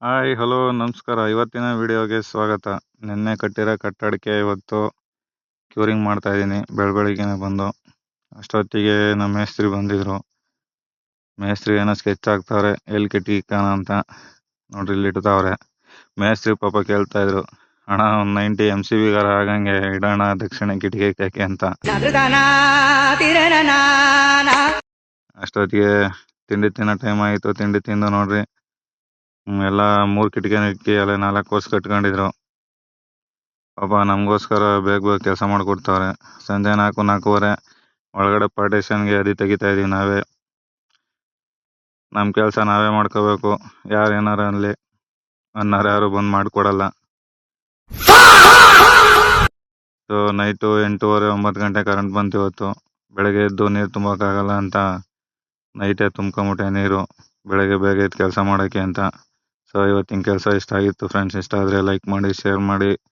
Hi hello ನಮಸ್ಕಾರ. ಇವತ್ತಿನ ವಿಡಿಯೋಗೆ ಸ್ವಾಗತ. ನಿನ್ನೆ ಕಟ್ಟಿರೋ ಕಟ್ಟಡಕ್ಕೆ ಇವತ್ತು ಕ್ಯೂರಿಂಗ್ ಮಾಡ್ತಾ ಇದ್ದೀನಿ. ಬೆಳಗ್ಗೆನೆ ಬಂದು ಅಷ್ಟೊತ್ತಿಗೆ ನಮ್ಮ ಮೇಸ್ತ್ರಿ ಬಂದಿದ್ರು. ಮೇಸ್ತ್ರಿ ಏನೋ ಸ್ಕೆಚ್ ಹಾಕ್ತಾವ್ರೆ, ಎಲ್ಲಿ ಕಿಟಕಿನ ಅಂತ ನೋಡ್ರಿ ಇಲ್ಲಿ ಇಡ್ತಾವ್ರೆ. ಮೇಸ್ತ್ರಿ ಪಾಪ ಕೇಳ್ತಾ ಇದ್ರು, ಅಣ್ಣ ಒಂದು 90 MCB ಗಾರ ಆಗಂಗೆ ಇಡೋಣ ದಕ್ಷಿಣ ಕಿಟಕಿ ಯಾಕೆ ಅಂತ. ಅಷ್ಟೊತ್ತಿಗೆ ತಿಂಡಿ ತಿನ್ನೋ ಟೈಮ್ ಆಯಿತು. ತಿಂಡಿ ತಿಂದು ನೋಡ್ರಿ ಎಲ್ಲ 3 ಕಿಟಕಿ ಎಲ್ಲ 4 ಕೋರ್ಸ್ ಕಟ್ಕೊಂಡಿದ್ರು. ಪಾಪ ನಮಗೋಸ್ಕರ ಬೇಗ ಕೆಲಸ ಮಾಡಿಕೊಡ್ತಾವ್ರೆ. ಸಂಜೆ 4-4:15 ಒಳಗಡೆ ಪಾರ್ಟಿಷನ್ಗೆ ಅದಿ ತೆಗಿತಾ ಇದೀವಿ ನಾವೇ. ನಮ್ಮ ಕೆಲಸ ನಾವೇ ಮಾಡ್ಕೋಬೇಕು. ಯಾರು ಏನಾರ ಅನ್ಲಿ, ಅನ್ನಾರು ಯಾರು ಬಂದು ಮಾಡಿಕೊಡಲ್ಲ. ಸೊ ನೈಟು 8:30-9 ಗಂಟೆ ಕರೆಂಟ್ ಬಂತು ಇವತ್ತು. ಬೆಳಗ್ಗೆ ಎದ್ದು ನೀರು ತುಂಬೋಕ್ಕಾಗಲ್ಲ ಅಂತ ನೈಟೇ ತುಂಬ್ಕೊಂಬಿಟ್ಟೆ ನೀರು, ಬೆಳಗ್ಗೆ ಬೇಗ ಎದ್ದು ಕೆಲಸ ಮಾಡೋಕ್ಕೆ ಅಂತ. ಸೊ ಇವತ್ತಿನ ಕೆಲಸ ಇಷ್ಟ ಆಗಿತ್ತು ಫ್ರೆಂಡ್ಸ್. ಇಷ್ಟ ಆದರೆ ಲೈಕ್ ಮಾಡಿ, ಶೇರ್ ಮಾಡಿ.